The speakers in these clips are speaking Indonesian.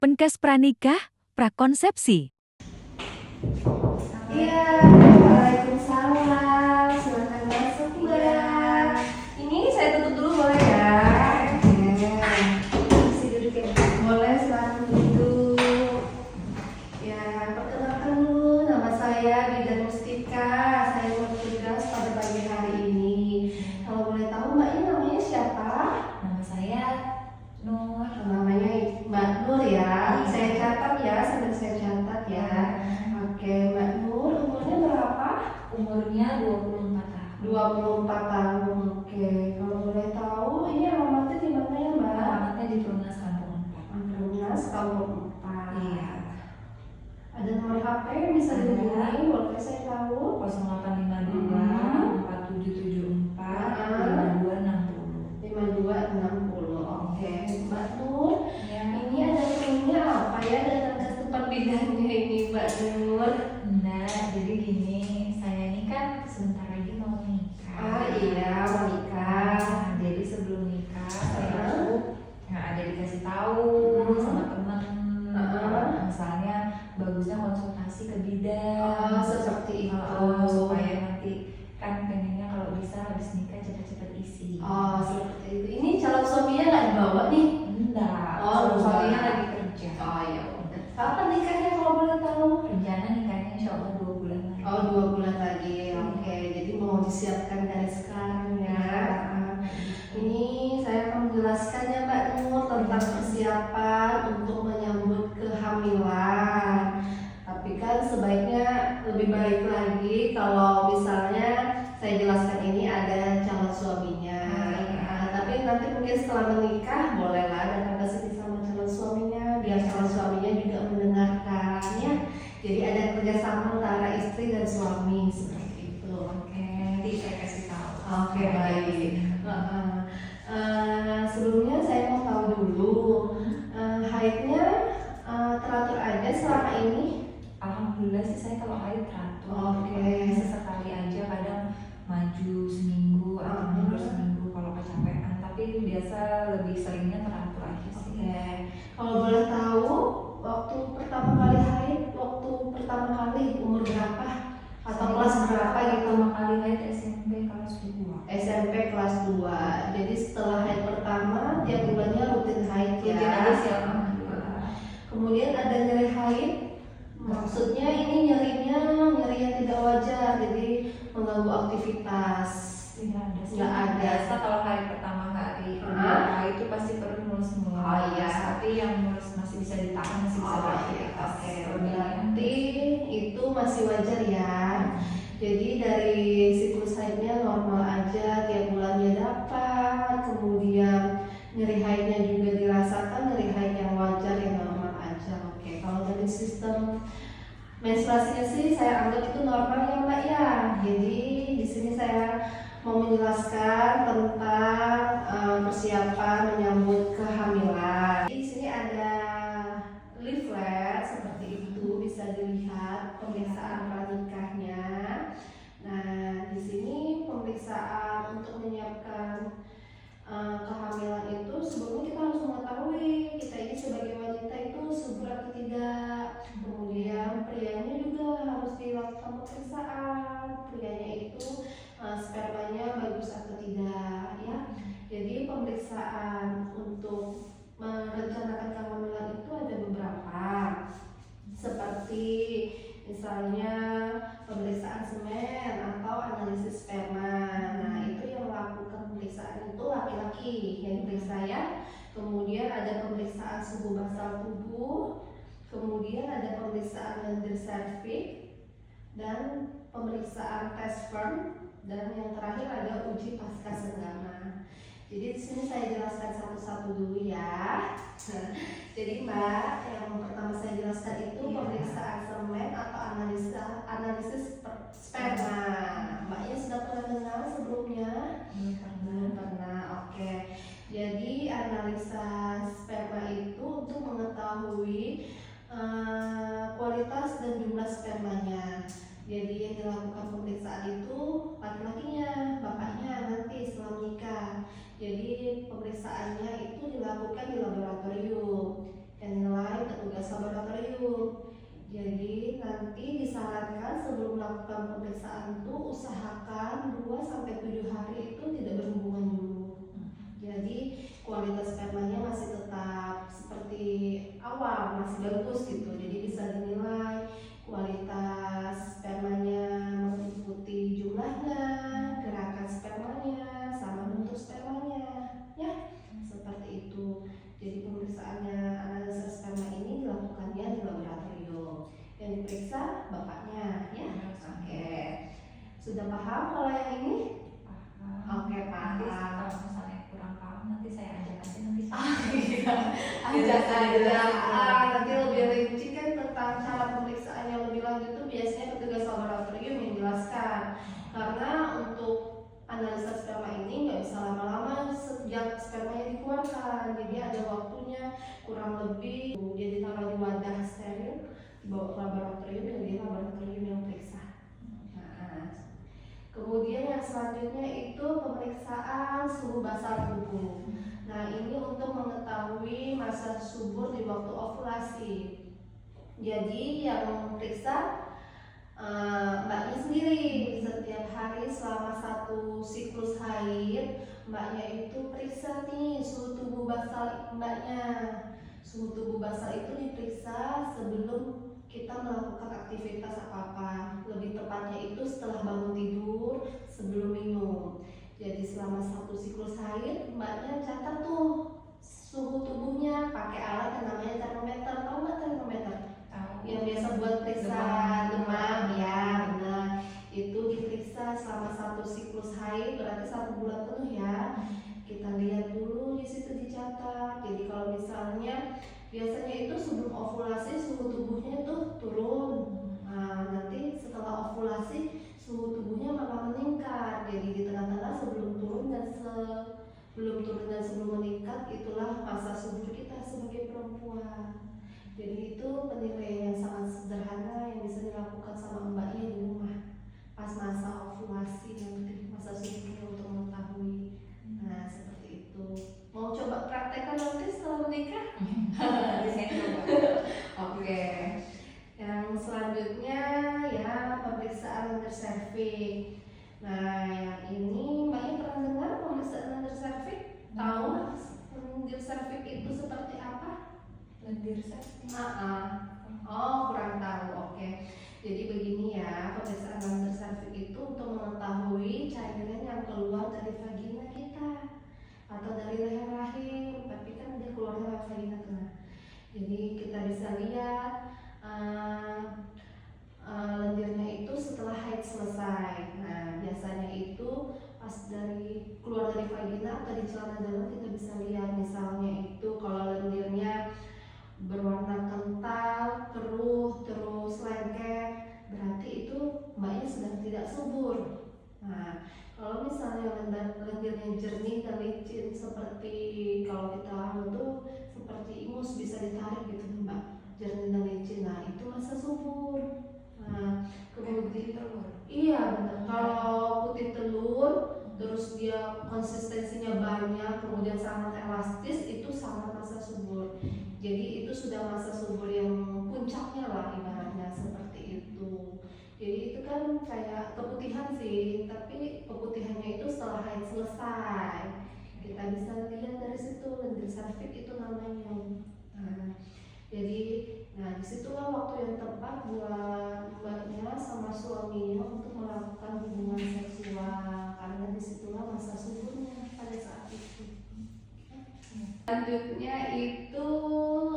Penkes Pranikah, Prakonsepsi. Iya, waalaikumsalam. Silakan masuk, Mbak. Ini saya tutup dulu boleh ya? Oke. Duduk ya. Boleh, silakan duduk. Ya, perkenalkan dulu, nama saya Bidan Mustika. Saya bertugas pada pagi hari ini. Kalau boleh tahu Mbaknya namanya siapa? Nama saya Nur. Namanya Mbak Nur ya. Saya catat ya, sambil saya catat ya. Oke, Mbak Nur, umurnya berapa? Umurnya 24 tahun. 24 tahun. Oke, kalau boleh tahu ini alamatnya di mana ya, Mbak? Alamatnya di Perumnas Kampung 4. Perumnas Kampung 4. Iya. Ada nomor HP yang bisa Ada. dihubungi, boleh saya tahu? 0852 4774 5260. 5260. Oke, Mbak Nur, Ya. ini ada menunya apa ya dan ada tempat bidannya ini, Mbak Nur? Nah, jadi gini, saya ini kan sebentar lagi mau nikah. Ah iya, mau nikah. Nah, jadi sebelum nikah saya tuh ada dikasih tahu sama teman. Misalnya bagusnya konsultasi ke bidan. Seperti itu. Supaya nanti kan pengennya kalau bisa habis nikah cepet-cepet isi. Oh, seperti itu. Ini calon suaminya nggak dibawa nih? Enggak. Oh, Suaminya enggak. lagi kerja. Oh ya udah. Kapan nikahnya kalau boleh tahu? Rencana nikahnya insya Allah 2 bulan lagi. Oh, 2 bulan lagi. Oke, jadi mau disiapkan dari sekarang ya. Ini saya akan menjelaskan ya Mbak Nur tentang persiapan untuk menyambut kehamilan. Tapi kan sebaiknya lebih baik lagi kalau misalnya saya jelaskan ini ada calon suaminya. Tapi nanti mungkin setelah menikah bolehlah datang ke sini sama calon suaminya biar calon suaminya juga mendengarkan ya. Jadi ada kerjasama antara istri dan suami seperti itu. Oke, nanti saya kasih tahu. Oke, baik. Sebelumnya saya mau tahu dulu haidnya teratur aja selama ini. Alhamdulillah sih saya kalau haid teratur. Oke. Sesekali aja kadang maju seminggu atau mundur seminggu kalau kecapean. Tapi biasa lebih seringnya teratur aja sih. Oke. Kalau boleh tahu waktu pertama kali haid, waktu pertama kali umur berapa atau kelas berapa gitu? Pertama kali haid SMP kelas 2. SMP kelas 2. Jadi setelah haid pertama tiap bulannya rutin haid ya. Rutin aja sih, alhamdulillah. Kemudian ada nyeri haid. Maksudnya ini nyerinya nyeri yang tidak wajar, jadi mengganggu aktivitas. Tidak ada sih. Nggak ada. Biasa kalau hari pertama hari kedua itu pasti perut mulus-mulus. Oh, iya. Tapi yang mulus masih bisa ditahan, masih bisa beraktivitas. Oke, Lebih berarti itu masih wajar ya. Jadi dari siklus haidnya normal aja, tiap bulannya dapat. Kemudian nyeri haidnya juga dirasakan, nyeri haid yang wajar yang normal aja. Oke, kalau dari sistem menstruasinya sih saya anggap itu normal ya Mbak ya. Jadi di sini saya mau menjelaskan tentang persiapan menyambut kehamilan. Di sini ada leaflet seperti itu, bisa dilihat pemeriksaan pranikahnya. Nah, di sini pemeriksaan untuk menyiapkan kehamilan itu sebelumnya kita harus mengetahui kita ini sebagai wanita itu subur atau tidak. Kemudian prianya juga harus dilakukan pemeriksaan. Prianya itu spermanya bagus atau tidak ya. Jadi pemeriksaan untuk merencanakan kehamilan itu ada beberapa. Seperti misalnya pemeriksaan semen atau analisis sperma. Nah, itu yang melakukan pemeriksaan itu laki-laki yang diperiksa ya. Kemudian ada pemeriksaan suhu basal tubuh. Kemudian ada pemeriksaan lendir cervix dan pemeriksaan tes sperm, dan yang terakhir ada uji pasca senggama. Jadi di sini saya jelaskan satu-satu dulu ya. Jadi Mbak, yang pertama saya jelaskan itu pemeriksaan semen atau analisis sperma. Mbaknya sudah pernah dengar sebelumnya? Belum pernah. Oke. Jadi analisa sperma itu untuk mengetahui kualitas dan jumlah spermanya. Jadi yang dilakukan pemeriksaan itu laki-lakinya, bapaknya nanti setelah menikah. Jadi pemeriksaannya itu dilakukan di laboratorium. yang nilai petugas laboratorium. Jadi nanti disarankan sebelum melakukan pemeriksaan itu usahakan 2-7 hari itu tidak berhubungan dulu. Jadi kualitas spermanya masih tetap seperti awal, masih bagus gitu. Jadi bisa dinilai kualitas spermanya mengikuti jumlahnya, gerakan spermanya, sama bentuk spermanya, ya seperti itu. Jadi pemeriksaannya analisa sperma ini dilakukannya di laboratorium. Yang diperiksa bapaknya, ya. Oke. Sudah paham kalau yang ini? Oke, Nanti paham. kalau misalnya kurang paham nanti saya ajak aja nanti. Iya, ajak aja. Nanti lebih rinci kan tentang cara pemeriksaannya lebih lanjut itu biasanya petugas laboratorium yang jelaskan. Karena untuk analisa sperma ini nggak bisa lama-lama sejak spermanya dikeluarkan. Jadi ada waktunya kurang lebih dia ditaruh di wadah steril, dibawa ke laboratorium dan di laboratorium yang periksa. Nah, kemudian yang selanjutnya itu pemeriksaan suhu basal tubuh. Nah, ini untuk mengetahui masa subur di waktu ovulasi. Jadi yang periksa mbaknya sendiri. Setiap hari selama 1 siklus haid, mbaknya itu periksa nih suhu tubuh basal mbaknya. Suhu tubuh basal itu diperiksa sebelum kita melakukan aktivitas apa-apa. Lebih tepatnya itu setelah bangun tidur, sebelum minum. Jadi selama 1 siklus haid, mbaknya catat tuh suhu tubuhnya pakai alat yang namanya termometer. Tahu nggak termometer? Yang biasa buat periksa demam, ya benar. Itu diperiksa selama 1 siklus haid, berarti 1 bulan penuh ya. Kita lihat dulu di situ dicatat. Jadi kalau misalnya biasanya itu sebelum ovulasi suhu tubuhnya itu turun. Nah, nanti setelah ovulasi suhu tubuhnya malah meningkat. Jadi di tengah-tengah sebelum turun dan sebelum meningkat itulah masa subur kita sebagai perempuan. Jadi itu penilaian yang sangat sederhana yang bisa dilakukan sama mbaknya di rumah pas masa ovulasi nanti, masa suburnya untuk mengetahui. Nah seperti itu. Mau coba praktekkan nanti setelah menikah? Nanti saya coba. Oke. Yang selanjutnya ya pemeriksaan undercervix. Nah yang ini mbaknya pernah dengar pemeriksaan undercervix? Tahu undercervix itu seperti apa? Lendir saya. Oh kurang tahu. Oke. Jadi begini ya, pemeriksaan undercervix itu untuk mengetahui cairan yang keluar dari vagina kita atau dari leher rahim, tapi kan dia keluar dari vagina tengah. Jadi kita bisa lihat lendirnya itu setelah haid selesai. Nah biasanya itu pas dari keluar dari vagina atau di celana dalam kita bisa lihat misalnya itu kalau lendirnya berwarna kental, keruh, terus lengket, berarti itu mbaknya sedang tidak subur. Nah, kalau misalnya lendirnya jernih dan licin seperti kalau kita hamil tuh seperti ingus bisa ditarik gitu mbak, jernih dan licin. Nah, itu masa subur. Nah, kemudian telur. iya benar. Kalau putih telur terus dia konsistensinya banyak, kemudian sangat elastis, itu sangat masa subur. Jadi itu sudah masa subur yang puncaknya lah ibaratnya seperti itu. Jadi itu kan kayak keputihan sih, tapi keputihannya itu setelah haid selesai. Kita bisa lihat dari situ lendir cervix itu namanya. Nah, jadi disitulah waktu yang tepat buat mbaknya sama suaminya untuk melakukan hubungan seksual karena disitulah masa suburnya pada saat itu. Selanjutnya itu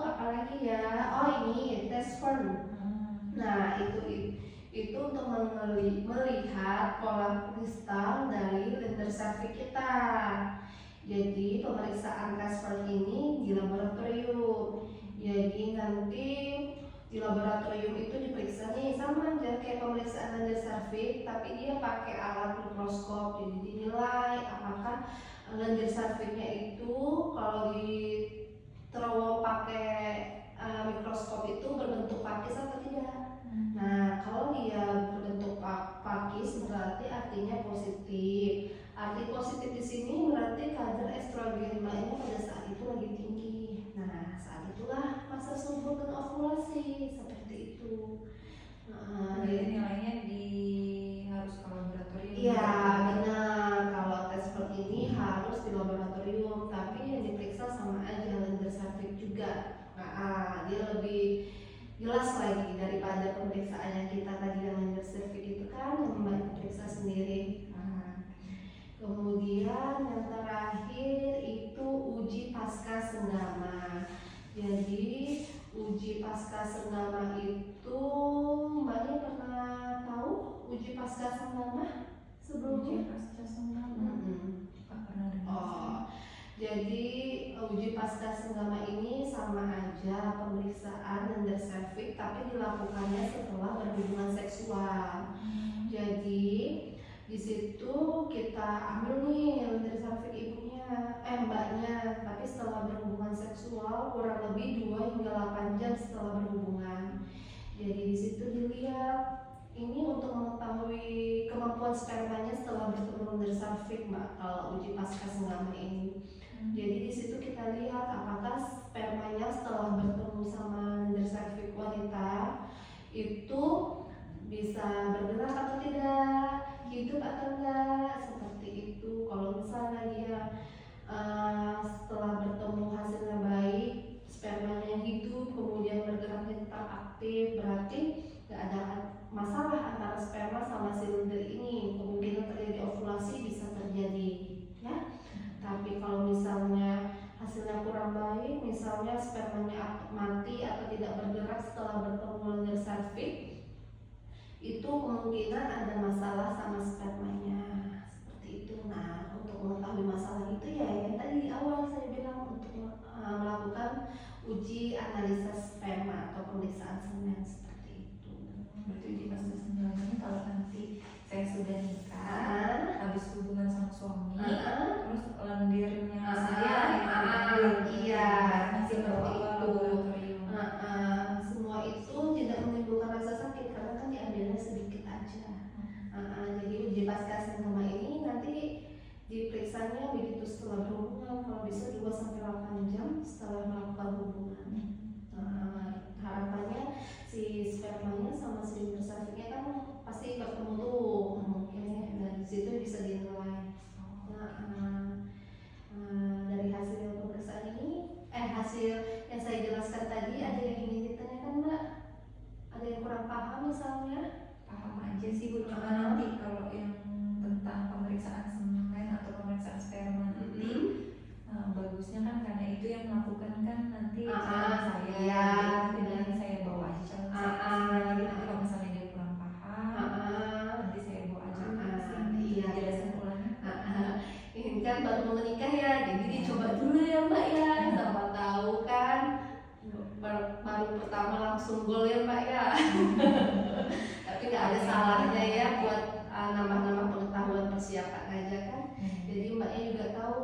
apalagi ya? Oh ini tes sperm. Nah itu untuk melihat pola kristal dari lendir cervix kita. Jadi pemeriksaan tes sperm ini di laboratorium. Jadi nanti di laboratorium itu diperiksa nih sama aja kayak pemeriksaan lendir cervix, tapi dia pakai alat mikroskop. Jadi dinilai apakah lendir cervixnya itu kalau diterowong pakai mikroskop itu berbentuk pakis atau tidak. Nah kalau dia berbentuk pakis berarti artinya positif. Arti positif di sini berarti kadar estrogen mbaknya pada saat itu lagi tinggi. Nah saat itulah fase subur dan ovulasi seperti itu. Jadi nilainya harus ke laboratorium. Iya benar, kalau tes seperti ini harus di laboratorium, tapi yang diperiksa sama aja lender cervix juga. Dia lebih jelas lagi daripada pemeriksaan yang kita tadi yang lender cervix itu kan yang Mbak periksa sendiri. Kemudian yang terakhir itu uji pasca senggama. Jadi uji pasca senggama itu Mbaknya pernah tahu uji pasca senggama sebelumnya? Uji pasca senggama. Nggak pernah dengar. Jadi uji pasca senggama ini sama aja pemeriksaan lender cervix tapi dilakukannya setelah berhubungan seksual. Jadi di situ kita ambil nih lender cervix ibunya, mbaknya, tapi setelah berhubungan seksual kurang lebih 2 hingga 8 jam setelah berhubungan. Jadi di situ dilihat ini untuk mengetahui kemampuan spermanya setelah bertemu lender cervix, Mbak. Kalau uji pasca senggama ini, jadi di situ kita lihat apakah spermanya setelah bertemu sama lender cervix wanita itu bisa bergerak atau tidak, hidup atau enggak, seperti itu. Kalau misalnya dia setelah bertemu hasilnya baik, spermanya hidup, kemudian bergeraknya tetap aktif, berarti nggak ada masalah antara sperma sama silinder ini. Kemungkinan terjadi ovulasi bisa terjadi, ya. Tapi kalau misalnya hasilnya kurang baik, misalnya spermanya mati atau tidak bergerak setelah bertemu lender cervix, itu kemungkinan ada masalah sama spermanya, seperti itu. Nah, untuk mengetahui masalah itu ya yang tadi di awal saya bilang untuk melakukan uji analisa sperma atau pemeriksaan semen seperti itu. Berarti uji pasca senggama ini kalau nanti saya sudah nikah, habis hubungan sama suami, terus lendirnya saya iya, masih seperti ke itu. laboratorium. Semua itu tidak menimbulkan rasa sakit karena kan diambilnya sedikit aja. Jadi uji pasca senggama ini nanti diperiksanya begitu setelah berhubungan, kalau bisa 2-8 jam setelah melakukan hubungan. Harapannya si spermanya sama si lender cervixnya kan pasti ketemu tuh, mungkin dari situ bisa dinilai. Dari hasil pemeriksaan ini, hasil yang saya jelaskan tadi, ada yang ingin ditanyakan Mbak? Ada yang kurang paham misalnya? Paham aja sih Bu, cuma nanti kalau yang tentang pemeriksaan semen atau pemeriksaan sperma nanti bagusnya kan karena itu yang melakukan kan nanti calon saya, iya, jadi saya bawa aja calon saya. Jadi nanti kalau misalnya dia kurang paham, nanti saya bawa aja ke sini, jelasin ulang. Ini kan baru mau menikah ya, jadi dicoba dulu ya Mbak ya, sama tahu kan baru pertama langsung gol ya Mbak ya. Tapi nggak ada salahnya ya buat nambah-nambah pengetahuan persiapan aja kan. Jadi Mbaknya juga tahu